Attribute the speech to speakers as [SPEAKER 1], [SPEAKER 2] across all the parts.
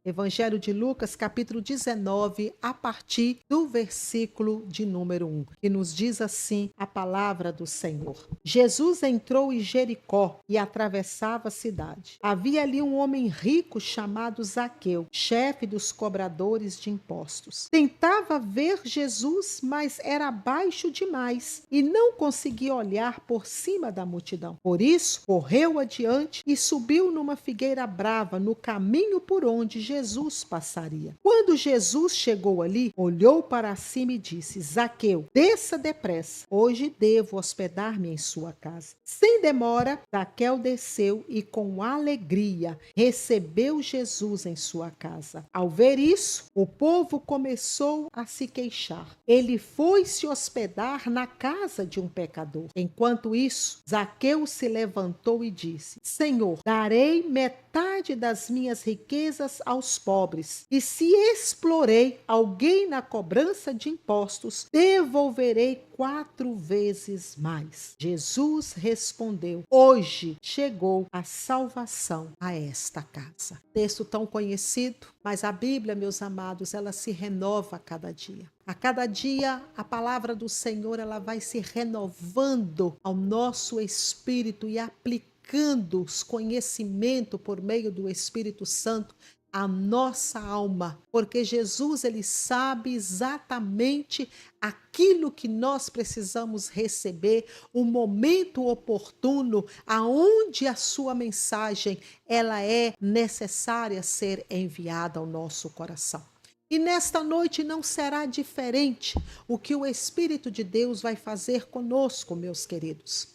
[SPEAKER 1] Evangelho de Lucas, capítulo 19, a partir do versículo de número 1, que nos diz assim a palavra do Senhor. Jesus entrou em Jericó e atravessava a cidade. Havia ali um homem rico chamado Zaqueu, chefe dos cobradores de impostos. Tentava ver Jesus, mas era baixo demais e não conseguia olhar por cima da multidão. Por isso, correu adiante e subiu numa figueira brava no caminho por onde Jesus passaria. Quando Jesus chegou ali, olhou para cima e disse: Zaqueu, desça depressa. Hoje devo hospedar-me em sua casa. Sem demora, Zaqueu desceu e com alegria recebeu Jesus em sua casa. Ao ver isso, o povo começou a se queixar. Ele foi se hospedar na casa de um pecador. Enquanto isso, Zaqueu se levantou e disse: Senhor, darei metade das minhas riquezas aos pobres, e se explorei alguém na cobrança de impostos, devolverei 4 vezes mais. Jesus respondeu: Hoje chegou a salvação a esta casa. Texto tão conhecido, mas a Bíblia, meus amados, ela se renova a cada dia. A cada dia, a palavra do Senhor, ela vai se renovando ao nosso espírito e aplicando os conhecimentos por meio do Espírito Santo à nossa alma, porque Jesus, ele sabe exatamente aquilo que nós precisamos receber, o momento oportuno, aonde a sua mensagem, ela é necessária ser enviada ao nosso coração. E nesta noite não será diferente o que o Espírito de Deus vai fazer conosco, meus queridos.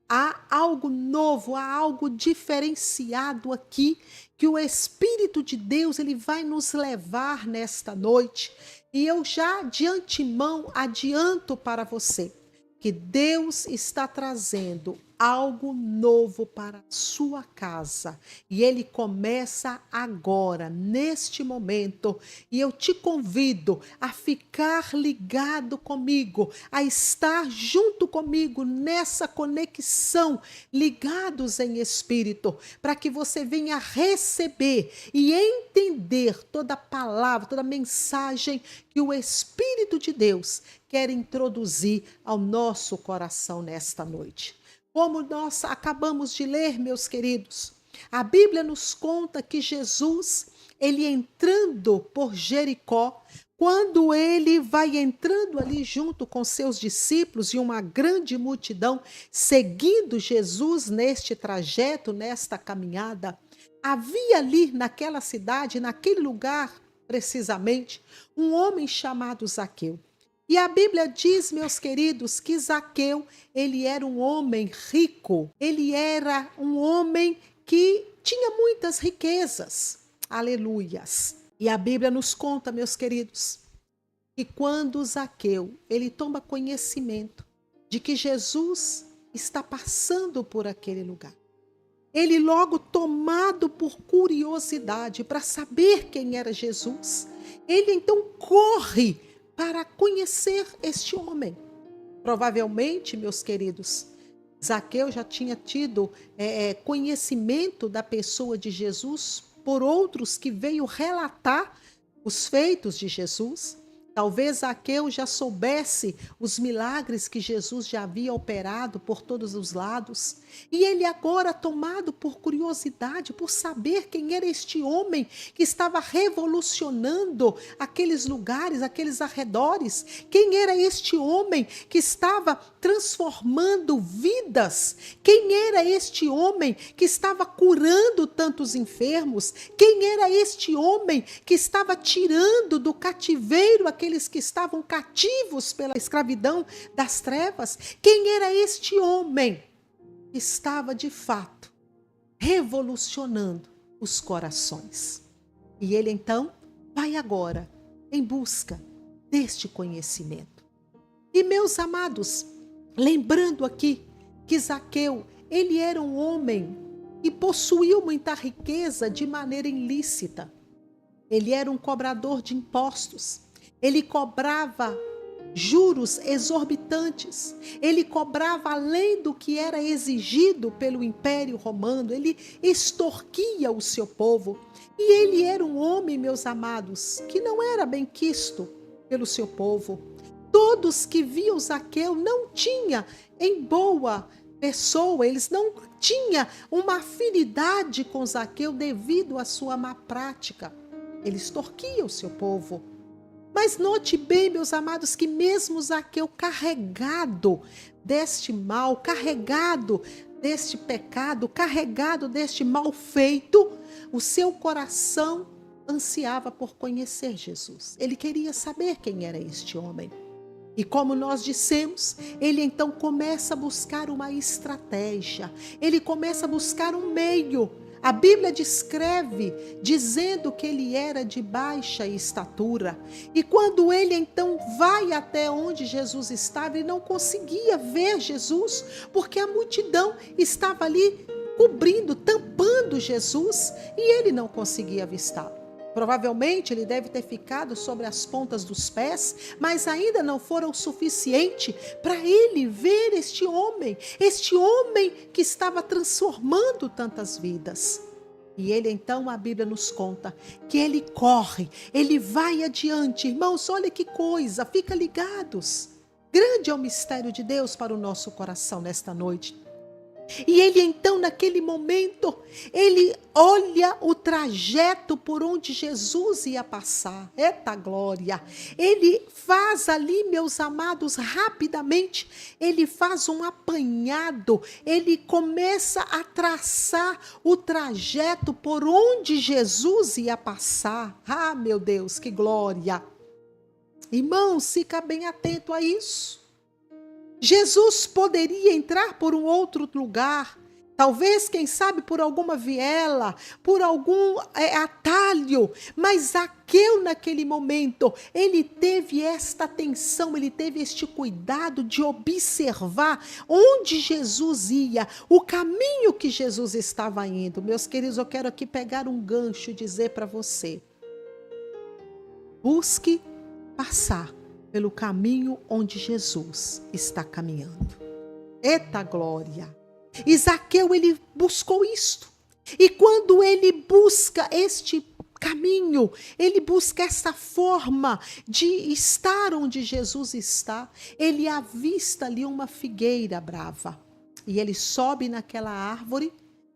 [SPEAKER 1] Há algo novo, há algo diferenciado aqui que o Espírito de Deus ele vai nos levar nesta noite. E eu já de antemão adianto para você que Deus está trazendo algo novo para a sua casa. E ele começa agora, neste momento. E eu te convido a ficar ligado comigo, a estar junto comigo nessa conexão, ligados em espírito, para que você venha receber e entender toda a palavra, toda a mensagem que o Espírito de Deus quer introduzir ao nosso coração nesta noite. Como nós acabamos de ler, meus queridos, a Bíblia nos conta que Jesus, ele entrando por Jericó, quando ele vai entrando ali junto com seus discípulos e uma grande multidão seguindo Jesus neste trajeto, nesta caminhada, havia ali naquela cidade, naquele lugar precisamente, um homem chamado Zaqueu. E a Bíblia diz, meus queridos, que Zaqueu, ele era um homem rico, ele era um homem que tinha muitas riquezas. Aleluias. E a Bíblia nos conta, meus queridos, que quando Zaqueu, ele toma conhecimento de que Jesus está passando por aquele lugar, ele logo tomado por curiosidade para saber quem era Jesus, ele então corre para conhecer este homem. Provavelmente, meus queridos, Zaqueu já tinha tido conhecimento da pessoa de Jesus por outros que veio relatar os feitos de Jesus. Talvez Zaqueu já soubesse os milagres que Jesus já havia operado por todos os lados. E ele agora, tomado por curiosidade, por saber quem era este homem que estava revolucionando aqueles lugares, aqueles arredores. Quem era este homem que estava transformando vidas? Quem era este homem que estava curando tantos enfermos? Quem era este homem que estava tirando do cativeiro aqueles que estavam cativos pela escravidão das trevas? Quem era este homem que estava de fato revolucionando os corações? E ele então vai agora em busca deste conhecimento. E meus amados, lembrando aqui que Zaqueu, ele era um homem que possuía muita riqueza de maneira ilícita. Ele era um cobrador de impostos. Ele cobrava juros exorbitantes. Ele cobrava além do que era exigido pelo Império Romano. Ele extorquia o seu povo. E ele era um homem, meus meus amados, que não era bem quisto pelo seu povo. Todos que viam Zaqueu não tinham em boa pessoa, eles não tinham uma afinidade com Zaqueu devido à sua má prática. Ele extorquia o seu povo. Mas note bem, meus amados, que mesmo Zaqueu carregado deste mal, carregado deste pecado, carregado deste mal feito, o seu coração ansiava por conhecer Jesus. Ele queria saber quem era este homem. E como nós dissemos, ele então começa a buscar uma estratégia, ele começa a buscar um meio. A Bíblia descreve dizendo que ele era de baixa estatura. E quando ele então vai até onde Jesus estava, ele não conseguia ver Jesus, porque a multidão estava ali cobrindo, tampando Jesus, e ele não conseguia avistá-lo. Provavelmente ele deve ter ficado sobre as pontas dos pés, mas ainda não foram suficiente para ele ver este homem que estava transformando tantas vidas. E ele então, a Bíblia nos conta que ele corre, ele vai adiante. Irmãos, olha que coisa, fica ligados. Grande é o mistério de Deus para o nosso coração nesta noite. E ele então, naquele momento, ele olha o trajeto por onde Jesus ia passar. Eita glória! Ele faz ali, meus amados, rapidamente, ele faz um apanhado, ele começa a traçar o trajeto por onde Jesus ia passar. Ah, meu Deus, que glória! Irmãos, fica bem atento a isso. Jesus poderia entrar por um outro lugar, talvez, quem sabe, por alguma viela, por algum atalho, mas Zaqueu naquele momento, ele teve esta atenção, ele teve este cuidado de observar onde Jesus ia, o caminho que Jesus estava indo. Meus queridos, eu quero aqui pegar um gancho e dizer para você, busque passar pelo caminho onde Jesus está caminhando. Eita glória! E Zaqueu, ele buscou isto. E quando ele busca este caminho, ele busca essa forma de estar onde Jesus está, ele avista ali uma figueira brava. E ele sobe naquela árvore,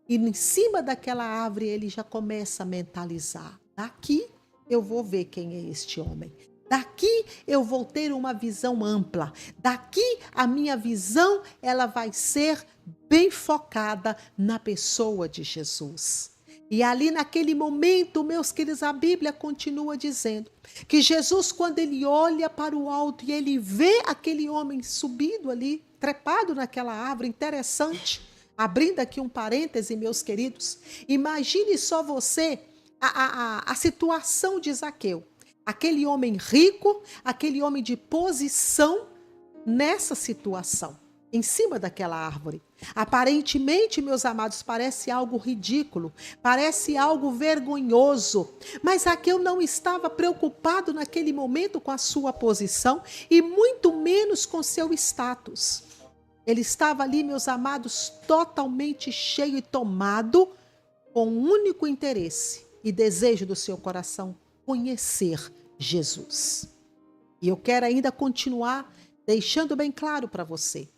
[SPEAKER 1] e em cima daquela árvore ele já começa a mentalizar. Daqui eu vou ver quem é este homem. Daqui eu vou ter uma visão ampla. Daqui a minha visão, ela vai ser bem focada na pessoa de Jesus. E ali naquele momento, meus queridos, a Bíblia continua dizendo que Jesus, quando ele olha para o alto e ele vê aquele homem subido ali, trepado naquela árvore, interessante, abrindo aqui um parêntese, meus queridos, imagine só você a situação de Zaqueu. Aquele homem rico, aquele homem de posição nessa situação, em cima daquela árvore. Aparentemente, meus amados, parece algo ridículo, parece algo vergonhoso, mas Zaqueu não estava preocupado naquele momento com a sua posição e muito menos com seu status. Ele estava ali, meus amados, totalmente cheio e tomado com um único interesse e desejo do seu coração: conhecer Jesus. E eu quero ainda continuar deixando bem claro para você.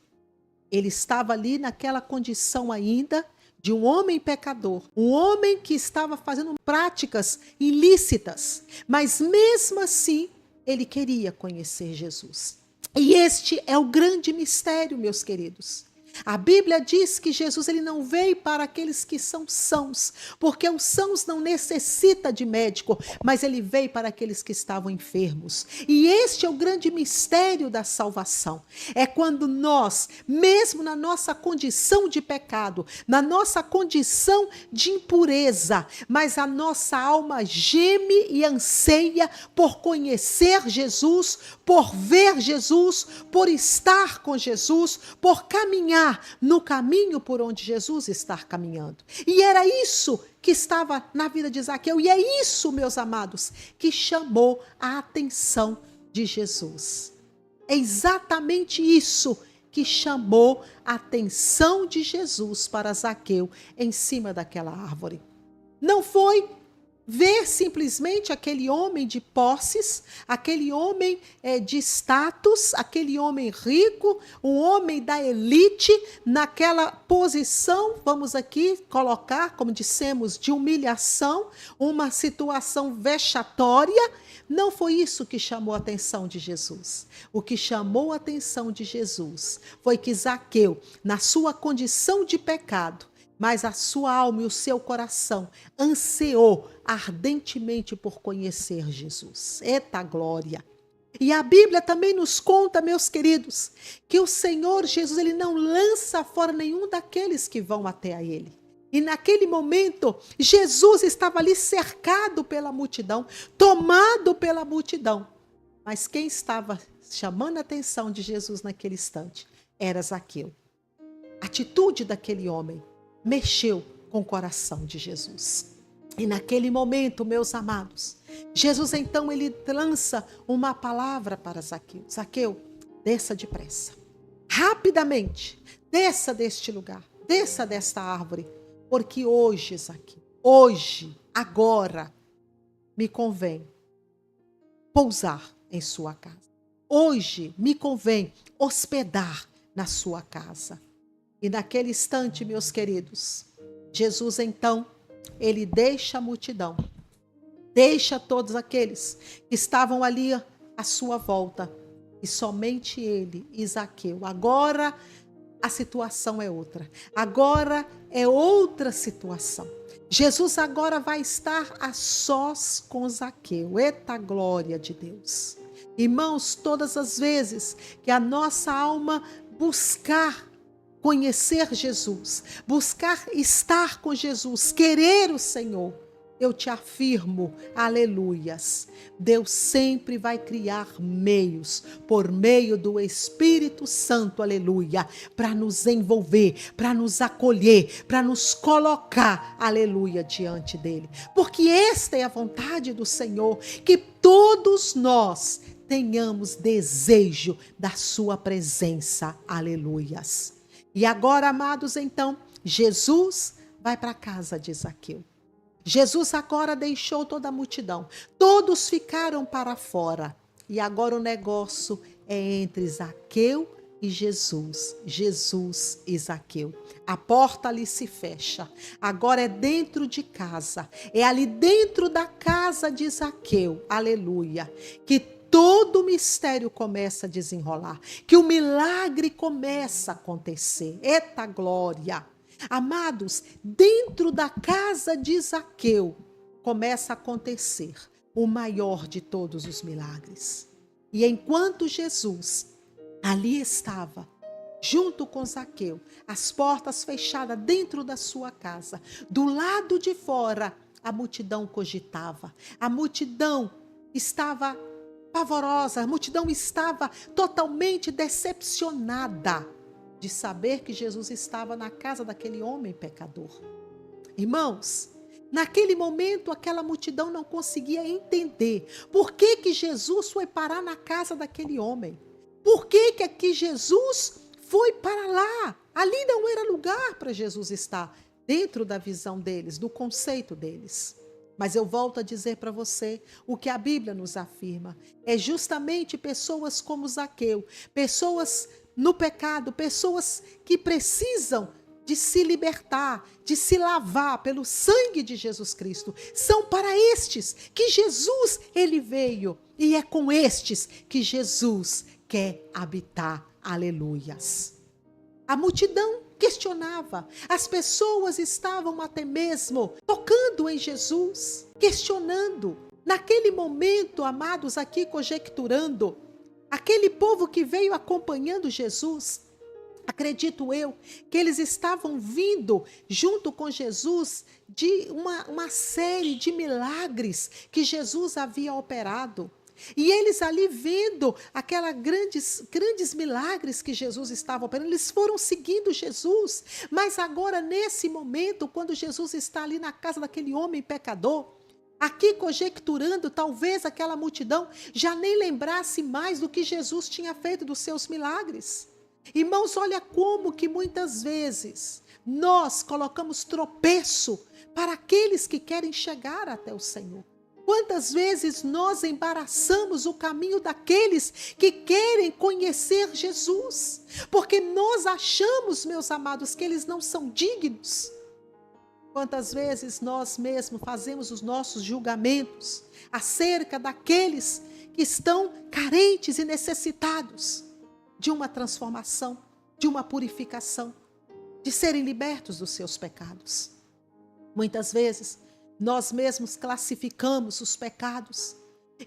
[SPEAKER 1] Ele estava ali naquela condição ainda de um homem pecador, um homem que estava fazendo práticas ilícitas, mas mesmo assim ele queria conhecer Jesus. E este é o grande mistério, meus queridos. A Bíblia diz que Jesus, ele não veio para aqueles que são sãos, porque os sãos não necessitam de médico, mas ele veio para aqueles que estavam enfermos. E este é o grande mistério da salvação. É quando nós, mesmo na nossa condição de pecado, na nossa condição de impureza, mas a nossa alma geme e anseia por conhecer Jesus, por ver Jesus, por estar com Jesus, por caminhar no caminho por onde Jesus está caminhando. E era isso que estava na vida de Zaqueu, e é isso, meus amados, que chamou a atenção de Jesus. É exatamente isso que chamou a atenção de Jesus para Zaqueu em cima daquela árvore. Não foi ver simplesmente aquele homem de posses, aquele homem de status, aquele homem rico, um homem da elite, naquela posição, vamos aqui colocar, como dissemos, de humilhação, uma situação vexatória. Não foi isso que chamou a atenção de Jesus. O que chamou a atenção de Jesus foi que Zaqueu, na sua condição de pecado, mas a sua alma e o seu coração ansiou ardentemente por conhecer Jesus. Eita glória! E a Bíblia também nos conta, meus queridos, que o Senhor Jesus, ele não lança fora nenhum daqueles que vão até a ele. E naquele momento, Jesus estava ali cercado pela multidão, tomado pela multidão. Mas quem estava chamando a atenção de Jesus naquele instante era Zaqueu. A atitude daquele homem mexeu com o coração de Jesus. E naquele momento, meus amados, Jesus então ele lança uma palavra para Zaqueu. Zaqueu, desça depressa. Rapidamente, desça deste lugar, desça desta árvore. Porque hoje, Zaqueu, hoje, agora, me convém pousar em sua casa. Hoje me convém hospedar na sua casa. E naquele instante, meus queridos, Jesus então, ele deixa a multidão, deixa todos aqueles que estavam ali à sua volta, e somente ele e Zaqueu. Agora a situação é outra, agora é outra situação. Jesus agora vai estar a sós com Zaqueu. Eita glória de Deus! Irmãos, todas as vezes que a nossa alma buscar conhecer Jesus, buscar estar com Jesus, querer o Senhor, eu te afirmo, aleluias, Deus sempre vai criar meios, por meio do Espírito Santo, aleluia, para nos envolver, para nos acolher, para nos colocar, aleluia, diante dele. Porque esta é a vontade do Senhor, que todos nós tenhamos desejo da sua presença, aleluias. E agora, amados, então, Jesus vai para a casa de Zaqueu. Jesus agora deixou toda a multidão. Todos ficaram para fora. E agora o negócio é entre Zaqueu e Jesus. Jesus e Zaqueu. A porta ali se fecha. Agora é dentro de casa. É ali dentro da casa de Zaqueu. Aleluia. Que todo o mistério começa a desenrolar, que o milagre começa a acontecer. Eita glória! Amados, dentro da casa de Zaqueu começa a acontecer o maior de todos os milagres. E enquanto Jesus ali estava, junto com Zaqueu, as portas fechadas dentro da sua casa, do lado de fora, a multidão cogitava, a multidão estava pavorosa, a multidão estava totalmente decepcionada de saber que Jesus estava na casa daquele homem pecador. Irmãos, naquele momento aquela multidão não conseguia entender por que que Jesus foi parar na casa daquele homem. Por que que aqui Jesus foi para lá? Ali não era lugar para Jesus estar, dentro da visão deles, do conceito deles. Mas eu volto a dizer para você, o que a Bíblia nos afirma, é justamente pessoas como Zaqueu, pessoas no pecado, pessoas que precisam de se libertar, de se lavar pelo sangue de Jesus Cristo. São para estes que Jesus, ele veio, e é com estes que Jesus quer habitar. Aleluias. A multidão questionava, as pessoas estavam até mesmo tocando em Jesus, questionando. Naquele momento, amados, aqui conjecturando, aquele povo que veio acompanhando Jesus, acredito eu, que eles estavam vindo junto com Jesus de uma série de milagres que Jesus havia operado. E eles ali vendo aquelas grandes milagres que Jesus estava operando, eles foram seguindo Jesus. Mas agora, nesse momento, quando Jesus está ali na casa daquele homem pecador, aqui conjecturando, talvez aquela multidão já nem lembrasse mais do que Jesus tinha feito dos seus milagres. Irmãos, olha como que muitas vezes nós colocamos tropeço para aqueles que querem chegar até o Senhor. Quantas vezes nós embaraçamos o caminho daqueles que querem conhecer Jesus, porque nós achamos, meus amados, que eles não são dignos. Quantas vezes nós mesmos fazemos os nossos julgamentos acerca daqueles que estão carentes e necessitados de uma transformação, de uma purificação, de serem libertos dos seus pecados. Muitas vezes, nós mesmos classificamos os pecados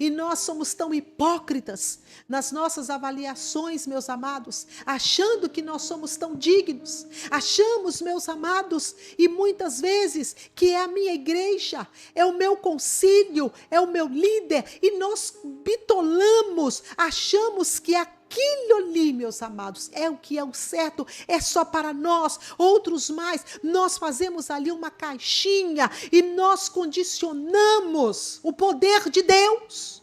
[SPEAKER 1] e nós somos tão hipócritas nas nossas avaliações, meus amados, achando que nós somos tão dignos. Achamos, meus amados, e muitas vezes que é a minha igreja, é o meu concílio, é o meu líder, e nós bitolamos, achamos que aquilo ali, meus amados, é o que é o certo, é só para nós, outros mais. Nós fazemos ali uma caixinha e nós condicionamos o poder de Deus.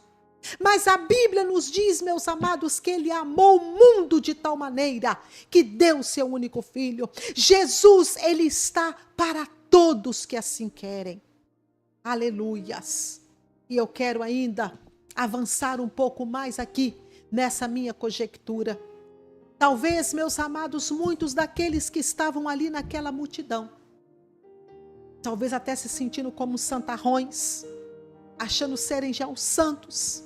[SPEAKER 1] Mas a Bíblia nos diz, meus amados, que Ele amou o mundo de tal maneira que deu seu único Filho. Jesus, Ele está para todos que assim querem. Aleluias. E eu quero ainda avançar um pouco mais aqui nessa minha conjectura. Talvez, meus amados, muitos daqueles que estavam ali naquela multidão, talvez até se sentindo como santarrões, achando serem já os santos.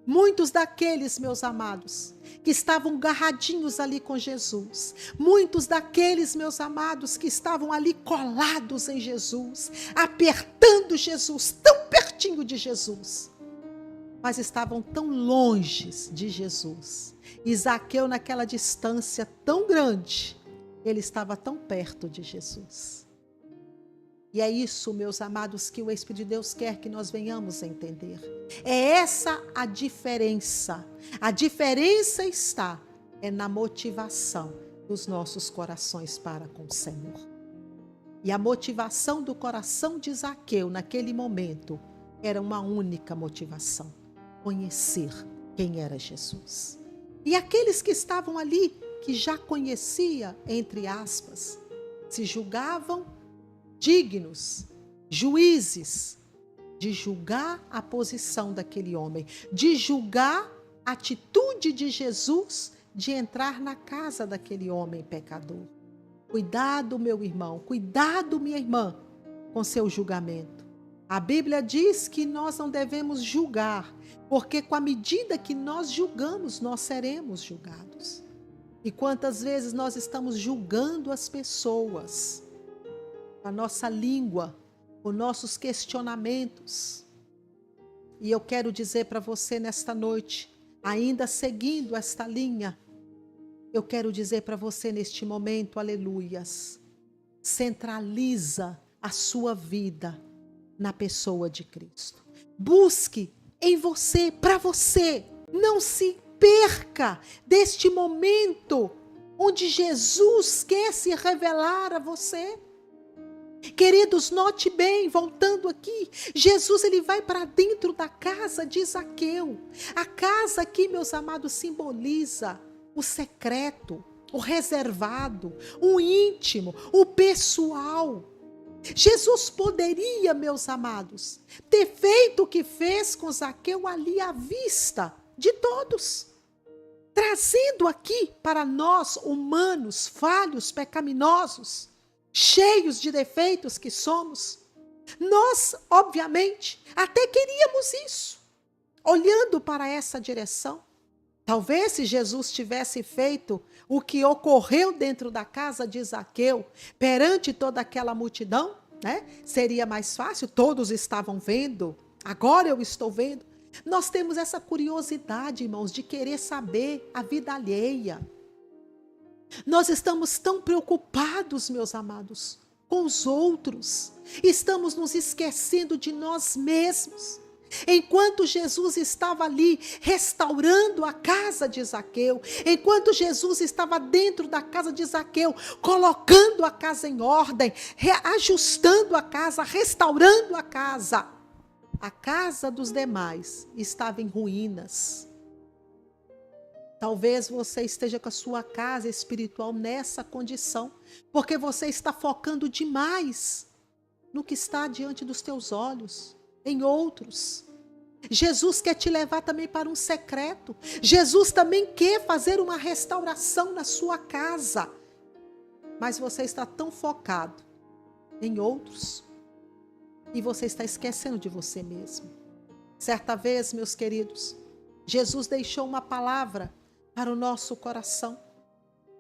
[SPEAKER 1] Muitos daqueles, meus amados, que estavam agarradinhos ali com Jesus. Muitos daqueles, meus amados, que estavam ali colados em Jesus, apertando Jesus, tão pertinho de Jesus, mas estavam tão longe de Jesus. E Zaqueu, naquela distância tão grande, ele estava tão perto de Jesus. E é isso, meus amados, que o Espírito de Deus quer que nós venhamos a entender. É essa a diferença. A diferença está na motivação dos nossos corações para com o Senhor. E a motivação do coração de Zaqueu naquele momento era uma única motivação: conhecer quem era Jesus. E aqueles que estavam ali, que já conhecia, entre aspas, se julgavam dignos, juízes, de julgar a posição daquele homem, de julgar a atitude de Jesus de entrar na casa daquele homem pecador. Cuidado, meu irmão, cuidado, minha irmã, com seu julgamento. A Bíblia diz que nós não devemos julgar, porque com a medida que nós julgamos, nós seremos julgados. E quantas vezes nós estamos julgando as pessoas, a nossa língua, os nossos questionamentos. E eu quero dizer para você nesta noite, ainda seguindo esta linha, eu quero dizer para você neste momento, aleluias, centraliza a sua vida na pessoa de Cristo. Busque em você, para você. Não se perca deste momento onde Jesus quer se revelar a você. Queridos, note bem, voltando aqui, Jesus ele vai para dentro da casa de Zaqueu. A casa aqui, meus amados, simboliza o secreto, o reservado, o íntimo, o pessoal. Jesus poderia, meus amados, ter feito o que fez com Zaqueu ali à vista de todos, trazendo aqui para nós, humanos, falhos, pecaminosos, cheios de defeitos que somos. Nós, obviamente, até queríamos isso, olhando para essa direção. Talvez se Jesus tivesse feito o que ocorreu dentro da casa de Zaqueu, perante toda aquela multidão, né? Seria mais fácil, todos estavam vendo, agora eu estou vendo. Nós temos essa curiosidade, irmãos, de querer saber a vida alheia. Nós estamos tão preocupados, meus amados, com os outros. Estamos nos esquecendo de nós mesmos. Enquanto Jesus estava ali restaurando a casa de Zaqueu, enquanto Jesus estava dentro da casa de Zaqueu, colocando a casa em ordem, ajustando a casa, restaurando a casa dos demais estava em ruínas. Talvez você esteja com a sua casa espiritual nessa condição, porque você está focando demais no que está diante dos teus olhos, em outros. Jesus quer te levar também para um secreto. Jesus também quer fazer uma restauração na sua casa. Mas você está tão focado em outros e você está esquecendo de você mesmo. Certa vez, meus queridos, Jesus deixou uma palavra para o nosso coração.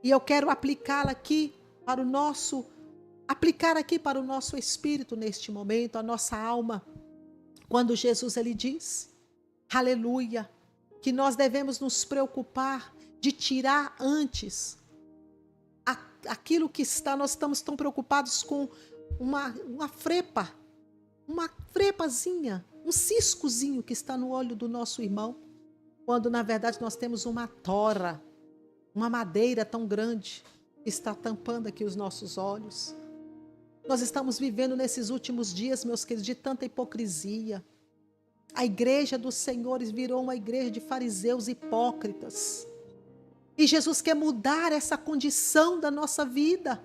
[SPEAKER 1] E eu quero aplicá-la aqui para o nosso espírito neste momento, a nossa alma. Quando Jesus ele diz, aleluia, que nós devemos nos preocupar de tirar antes aquilo que está, nós estamos tão preocupados com uma frepazinha, um ciscozinho que está no olho do nosso irmão, quando na verdade nós temos uma tora, uma madeira tão grande que está tampando aqui os nossos olhos. Nós estamos vivendo nesses últimos dias, meus queridos, de tanta hipocrisia. A igreja dos senhores virou uma igreja de fariseus hipócritas. E Jesus quer mudar essa condição da nossa vida.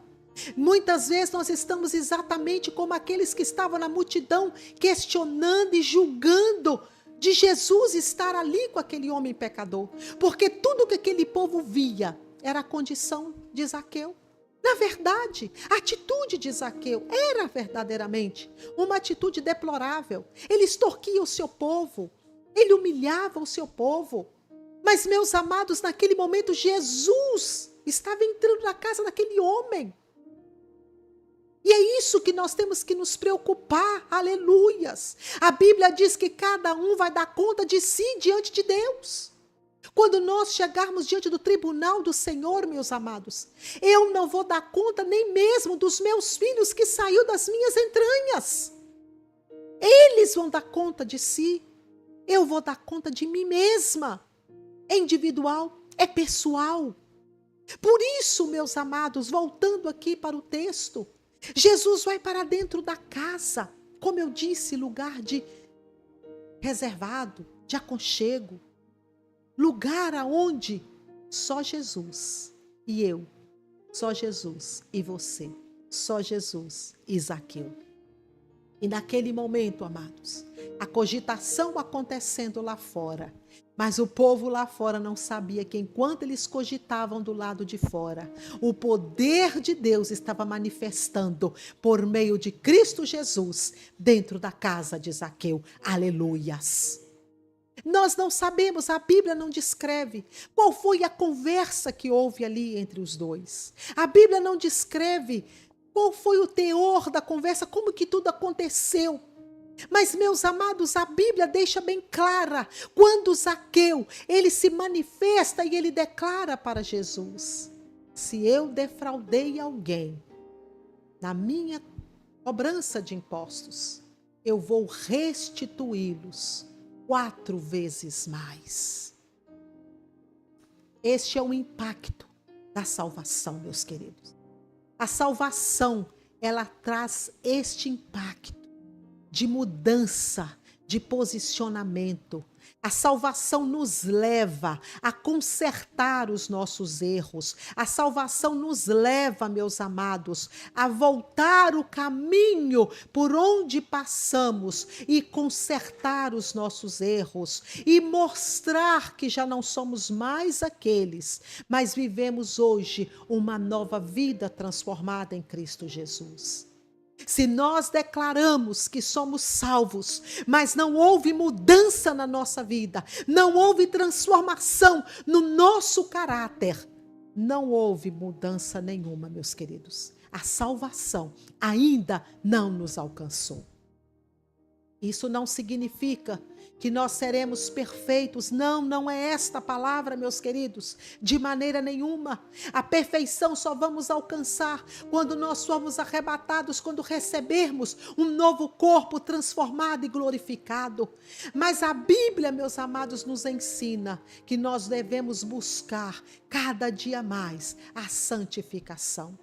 [SPEAKER 1] Muitas vezes nós estamos exatamente como aqueles que estavam na multidão, questionando e julgando de Jesus estar ali com aquele homem pecador. Porque tudo que aquele povo via era a condição de Zaqueu. Na verdade, a atitude de Zaqueu era verdadeiramente uma atitude deplorável. Ele extorquia o seu povo, ele humilhava o seu povo. Mas, meus amados, naquele momento Jesus estava entrando na casa daquele homem. E é isso que nós temos que nos preocupar, aleluias. A Bíblia diz que cada um vai dar conta de si diante de Deus. Quando nós chegarmos diante do tribunal do Senhor, meus amados, eu não vou dar conta nem mesmo dos meus filhos que saiu das minhas entranhas. Eles vão dar conta de si. Eu vou dar conta de mim mesma. É individual, é pessoal. Por isso, meus amados, voltando aqui para o texto, Jesus vai para dentro da casa, como eu disse, lugar de reservado, de aconchego, lugar aonde só Jesus e eu, só Jesus e você, só Jesus e Zaqueu. E naquele momento, amados, a cogitação acontecendo lá fora, mas o povo lá fora não sabia que enquanto eles cogitavam do lado de fora, o poder de Deus estava manifestando por meio de Cristo Jesus dentro da casa de Zaqueu. Aleluias! Nós não sabemos, a Bíblia não descreve qual foi a conversa que houve ali entre os dois. A Bíblia não descreve qual foi o teor da conversa, como que tudo aconteceu. Mas, meus amados, a Bíblia deixa bem clara, quando Zaqueu, ele se manifesta e ele declara para Jesus: se eu defraudei alguém na minha cobrança de impostos, eu vou restituí-los 4 vezes mais. Este é o impacto da salvação, meus queridos. A salvação, ela traz este impacto de mudança, de posicionamento. A salvação nos leva a consertar os nossos erros. A salvação nos leva, meus amados, a voltar o caminho por onde passamos e consertar os nossos erros e mostrar que já não somos mais aqueles, mas vivemos hoje uma nova vida transformada em Cristo Jesus. Se nós declaramos que somos salvos, mas não houve mudança na nossa vida, não houve transformação no nosso caráter, não houve mudança nenhuma, meus queridos. A salvação ainda não nos alcançou. Isso não significa que nós seremos perfeitos. Não, não é esta a palavra, meus queridos, de maneira nenhuma. A perfeição só vamos alcançar quando nós formos arrebatados, quando recebermos um novo corpo transformado e glorificado. Mas a Bíblia, meus amados, nos ensina que nós devemos buscar cada dia mais a santificação.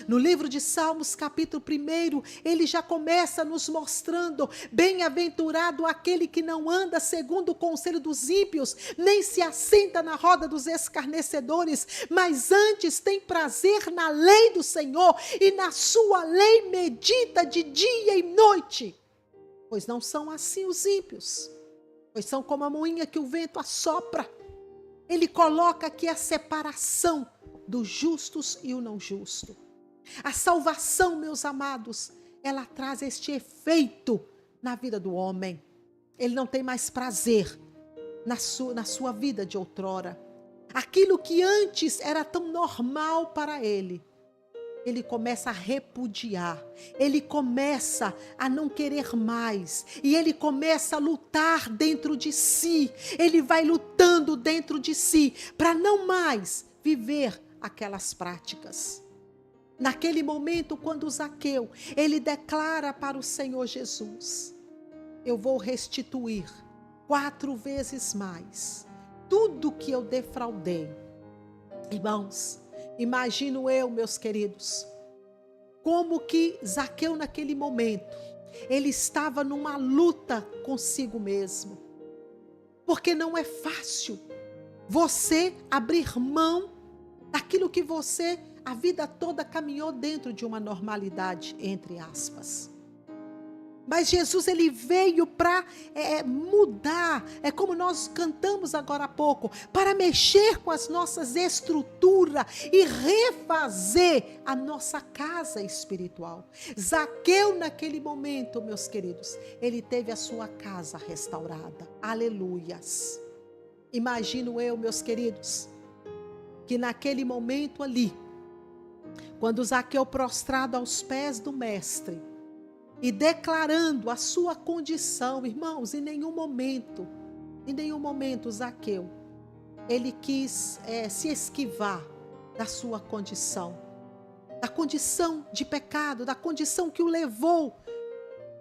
[SPEAKER 1] No livro de Salmos, capítulo 1, ele já começa nos mostrando: bem-aventurado aquele que não anda segundo o conselho dos ímpios, nem se assenta na roda dos escarnecedores, mas antes tem prazer na lei do Senhor, e na sua lei medita de dia e noite. Pois não são assim os ímpios, pois são como a moinha que o vento assopra. Ele coloca aqui a separação dos justos e o não justo. A salvação, meus amados, ela traz este efeito na vida do homem. Ele não tem mais prazer na sua vida de outrora. Aquilo que antes era tão normal para ele, ele começa a repudiar, ele começa a não querer mais, e ele começa a lutar dentro de si, ele vai lutando dentro de si, para não mais viver aquelas práticas. Naquele momento, quando Zaqueu, ele declara para o Senhor Jesus: eu vou restituir 4 vezes mais tudo que eu defraudei. Irmãos, imagino eu, meus queridos, como que Zaqueu naquele momento, ele estava numa luta consigo mesmo. Porque não é fácil você abrir mão daquilo que você a vida toda caminhou dentro de uma normalidade, entre aspas. Mas Jesus, ele veio para mudar, é como nós cantamos agora há pouco, para mexer com as nossas estruturas e refazer a nossa casa espiritual. Zaqueu, naquele momento, meus queridos, ele teve a sua casa restaurada. Aleluias. Imagino eu, meus queridos, que naquele momento ali, quando Zaqueu, prostrado aos pés do mestre e declarando a sua condição, irmãos, em nenhum momento Zaqueu, ele quis se esquivar da sua condição, da condição de pecado, da condição que o levou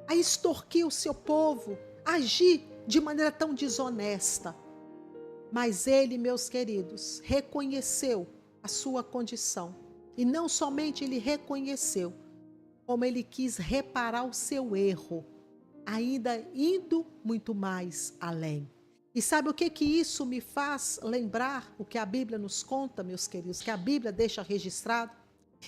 [SPEAKER 1] a extorquir o seu povo, a agir de maneira tão desonesta. Mas ele, meus queridos, reconheceu a sua condição. E não somente ele reconheceu, como ele quis reparar o seu erro, ainda indo muito mais além. E sabe o que isso me faz lembrar? O que a Bíblia nos conta, meus queridos, que a Bíblia deixa registrado?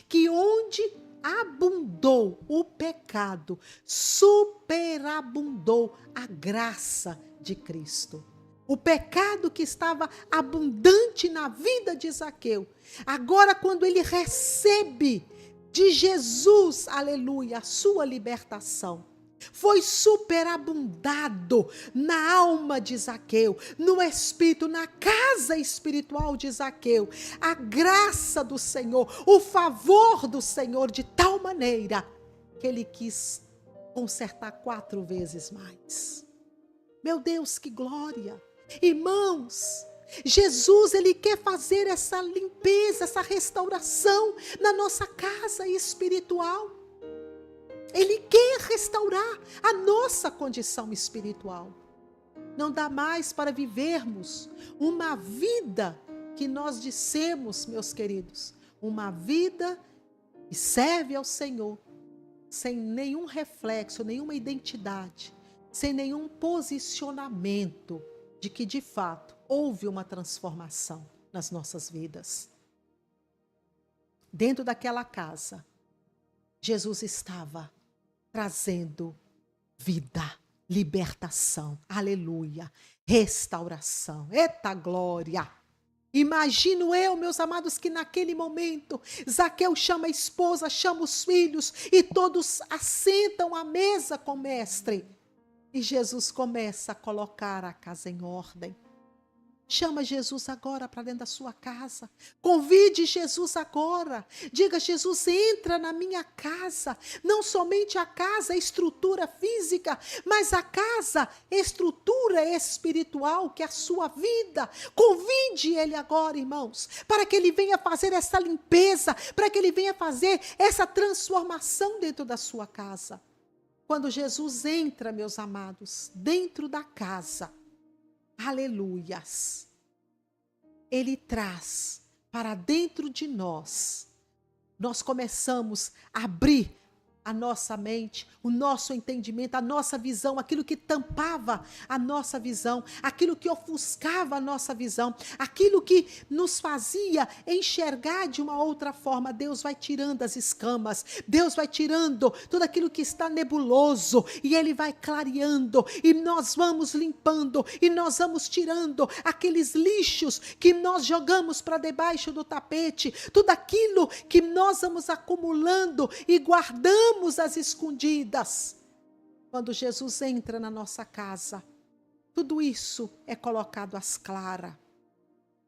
[SPEAKER 1] Que onde abundou o pecado, superabundou a graça de Cristo. O pecado que estava abundante na vida de Zaqueu, agora quando ele recebe de Jesus, aleluia, a sua libertação, foi superabundado na alma de Zaqueu, no espírito, na casa espiritual de Zaqueu, a graça do Senhor, o favor do Senhor, de tal maneira que ele quis consertar 4 vezes mais. Meu Deus, que glória! Irmãos, Jesus, ele quer fazer essa limpeza, essa restauração na nossa casa espiritual. Ele quer restaurar a nossa condição espiritual. Não dá mais para vivermos uma vida que nós dissemos, meus queridos, uma vida que serve ao Senhor, sem nenhum reflexo, nenhuma identidade, sem nenhum posicionamento de que, de fato, houve uma transformação nas nossas vidas. Dentro daquela casa, Jesus estava trazendo vida, libertação, aleluia, restauração. Eita glória! Imagino eu, meus amados, que naquele momento, Zaqueu chama a esposa, chama os filhos e todos assentam à mesa com o mestre. E Jesus começa a colocar a casa em ordem. Chama Jesus agora para dentro da sua casa. Convide Jesus agora. Diga: Jesus, entra na minha casa. Não somente a casa, a estrutura física, mas a casa, estrutura espiritual, que é a sua vida. Convide Ele agora, irmãos, para que Ele venha fazer essa limpeza, para que Ele venha fazer essa transformação dentro da sua casa. Quando Jesus entra, meus amados, dentro da casa, aleluias, Ele traz para dentro de nós nós começamos a abrir a nossa mente, o nosso entendimento, a nossa visão, aquilo que tampava a nossa visão, aquilo que ofuscava a nossa visão, aquilo que nos fazia enxergar de uma outra forma. Deus vai tirando as escamas, Deus vai tirando tudo aquilo que está nebuloso e Ele vai clareando e nós vamos limpando e nós vamos tirando aqueles lixos que nós jogamos para debaixo do tapete, tudo aquilo que nós vamos acumulando e guardamos às escondidas. Quando Jesus entra na nossa casa, tudo isso é colocado às claras.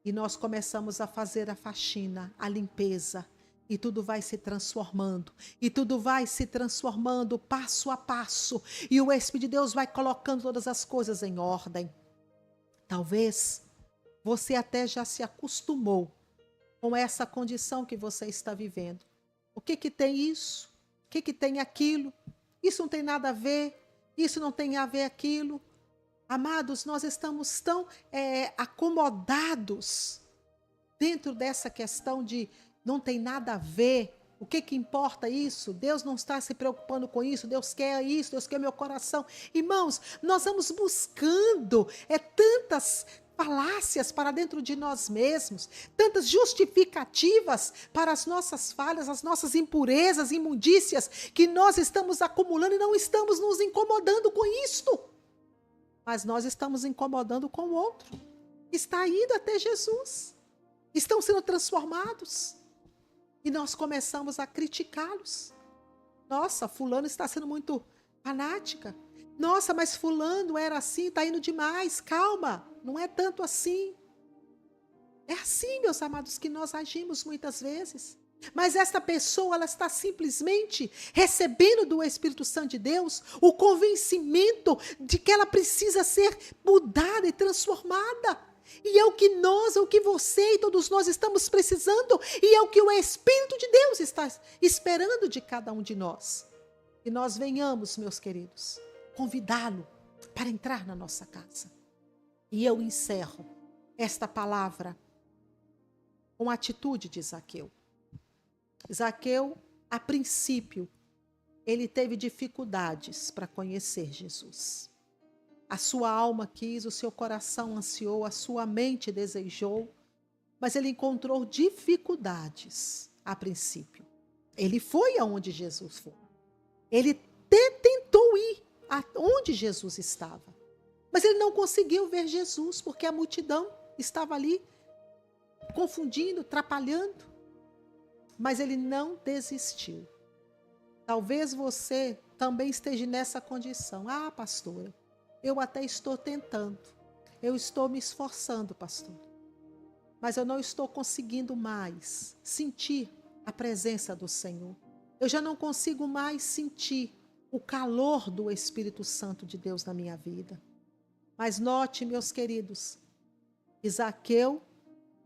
[SPEAKER 1] E nós começamos a fazer a faxina, a limpeza. E tudo vai se transformando. E tudo vai se transformando passo a passo. E o Espírito de Deus vai colocando todas as coisas em ordem. Talvez você até já se acostumou com essa condição que você está vivendo. O que tem isso? O que tem aquilo? Isso não tem nada a ver. Isso não tem a ver aquilo. Amados, nós estamos tão acomodados dentro dessa questão de não tem nada a ver. O que importa isso? Deus não está se preocupando com isso. Deus quer isso, Deus quer meu coração. Irmãos, nós vamos buscando tantas falácias para dentro de nós mesmos, tantas justificativas para as nossas falhas, as nossas impurezas, imundícias que nós estamos acumulando e não estamos nos incomodando com isto. Mas nós estamos incomodando com o outro. Está indo até Jesus. Estão sendo transformados. E nós começamos a criticá-los. Nossa, fulano está sendo muito fanática. Nossa, mas fulano era assim, está indo demais. Calma, não é tanto assim. É assim, meus amados, que nós agimos muitas vezes. Mas esta pessoa, ela está simplesmente recebendo do Espírito Santo de Deus o convencimento de que ela precisa ser mudada e transformada. E é o que nós, é o que você e todos nós estamos precisando. E é o que o Espírito de Deus está esperando de cada um de nós. Que nós venhamos, meus queridos, convidá-lo para entrar na nossa casa. E eu encerro esta palavra com a atitude de Zaqueu. Zaqueu, a princípio, ele teve dificuldades para conhecer Jesus. A sua alma quis, o seu coração ansiou, a sua mente desejou, mas ele encontrou dificuldades a princípio. Ele foi aonde Jesus foi. Ele tentou ir aonde Jesus estava, mas ele não conseguiu ver Jesus, porque a multidão estava ali, confundindo, atrapalhando. Mas ele não desistiu. Talvez você também esteja nessa condição. Ah, pastora, eu até estou tentando. Eu estou me esforçando, pastor. Mas eu não estou conseguindo mais sentir a presença do Senhor. Eu já não consigo mais sentir o calor do Espírito Santo de Deus na minha vida. Mas note, meus queridos, Zaqueu,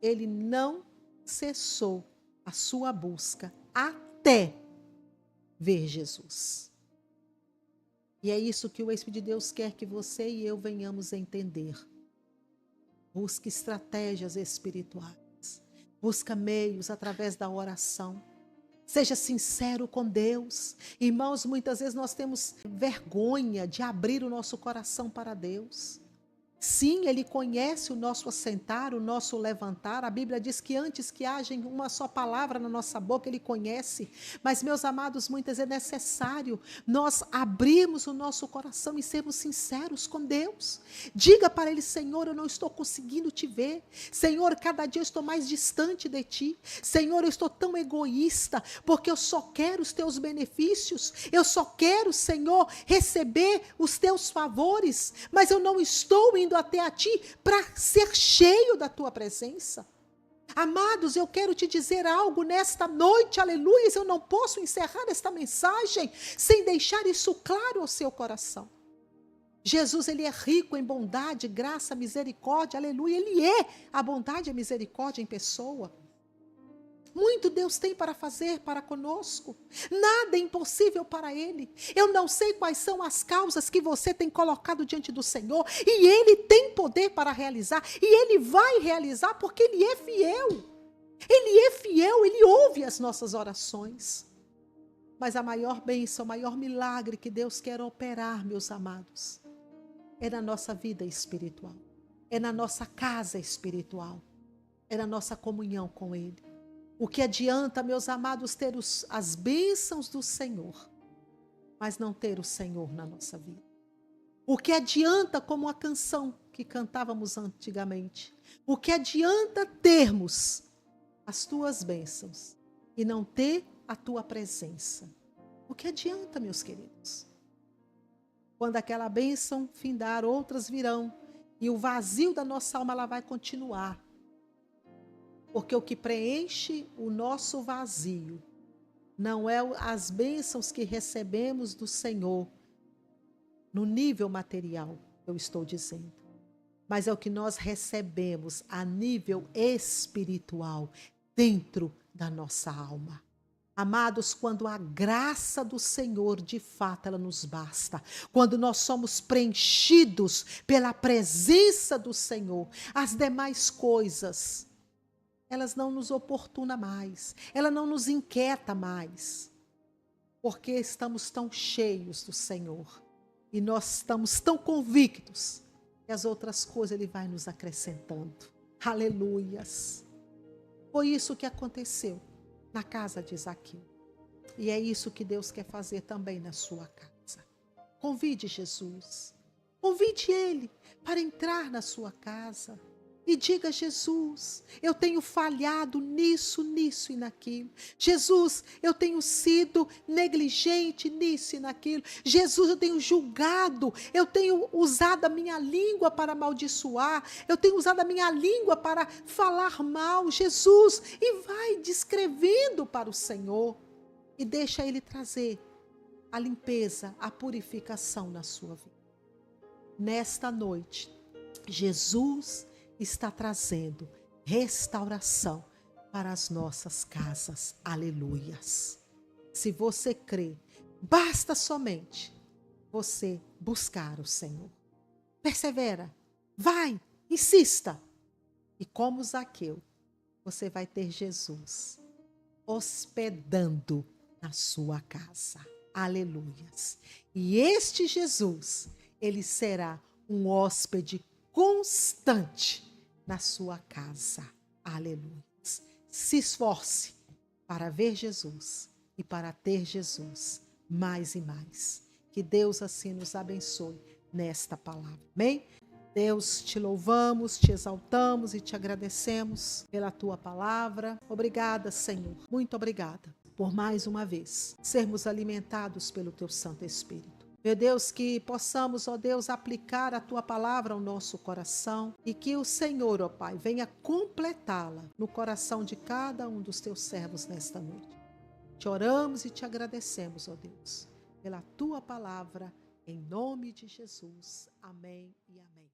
[SPEAKER 1] ele não cessou a sua busca até ver Jesus. E é isso que o Espírito de Deus quer que você e eu venhamos a entender. Busque estratégias espirituais. Busca meios através da oração. Seja sincero com Deus. Irmãos, muitas vezes nós temos vergonha de abrir o nosso coração para Deus. Sim, Ele conhece o nosso assentar, o nosso levantar. A Bíblia diz que antes que haja uma só palavra na nossa boca, Ele conhece. Mas, meus amados, muitas vezes é necessário nós abrirmos o nosso coração e sermos sinceros com Deus. Diga para Ele: Senhor, eu não estou conseguindo te ver. Senhor, cada dia eu estou mais distante de Ti. Senhor, eu estou tão egoísta, porque eu só quero os Teus benefícios. Eu só quero, Senhor, receber os Teus favores. Mas eu não estou indo até a Ti para ser cheio da Tua presença. Amados, eu quero te dizer algo nesta noite, aleluia. Eu não posso encerrar esta mensagem sem deixar isso claro ao seu coração. Jesus, Ele é rico em bondade, graça, misericórdia, aleluia. Ele é a bondade e a misericórdia em pessoa. Muito Deus tem para fazer para conosco. Nada é impossível para Ele. Eu não sei quais são as causas que você tem colocado diante do Senhor. E Ele tem poder para realizar. E Ele vai realizar porque Ele é fiel. Ele é fiel, Ele ouve as nossas orações. Mas a maior bênção, o maior milagre que Deus quer operar, meus amados, é na nossa vida espiritual, é na nossa casa espiritual, é na nossa comunhão com Ele. O que adianta, meus amados, ter as bênçãos do Senhor, mas não ter o Senhor na nossa vida? O que adianta, como a canção que cantávamos antigamente, o que adianta termos as tuas bênçãos e não ter a tua presença? O que adianta, meus queridos? Quando aquela bênção findar, outras virão, e o vazio da nossa alma ela vai continuar. Porque o que preenche o nosso vazio não é as bênçãos que recebemos do Senhor, no nível material, eu estou dizendo, mas é o que nós recebemos a nível espiritual, dentro da nossa alma. Amados, quando a graça do Senhor, de fato, ela nos basta, quando nós somos preenchidos pela presença do Senhor, as demais coisas, elas não nos oportunam mais, ela não nos inquieta mais, porque estamos tão cheios do Senhor e nós estamos tão convictos que as outras coisas Ele vai nos acrescentando. Aleluias! Foi isso que aconteceu na casa de Zaqueu. E é isso que Deus quer fazer também na sua casa. Convide Jesus. Convide Ele para entrar na sua casa. E diga: Jesus, eu tenho falhado nisso, nisso e naquilo. Jesus, eu tenho sido negligente nisso e naquilo. Jesus, eu tenho julgado, eu tenho usado a minha língua para amaldiçoar, eu tenho usado a minha língua para falar mal. Jesus, e vai descrevendo para o Senhor e deixa Ele trazer a limpeza, a purificação na sua vida. Nesta noite, Jesus está trazendo restauração para as nossas casas. Aleluias! Se você crê, basta somente você buscar o Senhor. Persevera, vai, insista. E como Zaqueu, você vai ter Jesus hospedando na sua casa. Aleluias! E este Jesus, ele será um hóspede constante na sua casa. Aleluia. Se esforce para ver Jesus e para ter Jesus mais e mais. Que Deus assim nos abençoe nesta palavra. Amém? Deus, te louvamos, te exaltamos e te agradecemos pela tua palavra. Obrigada, Senhor. Muito obrigada por mais uma vez sermos alimentados pelo teu Santo Espírito. Meu Deus, que possamos, ó Deus, aplicar a Tua palavra ao nosso coração e que o Senhor, ó Pai, venha completá-la no coração de cada um dos Teus servos nesta noite. Te oramos e te agradecemos, ó Deus, pela Tua palavra, em nome de Jesus. Amém e amém.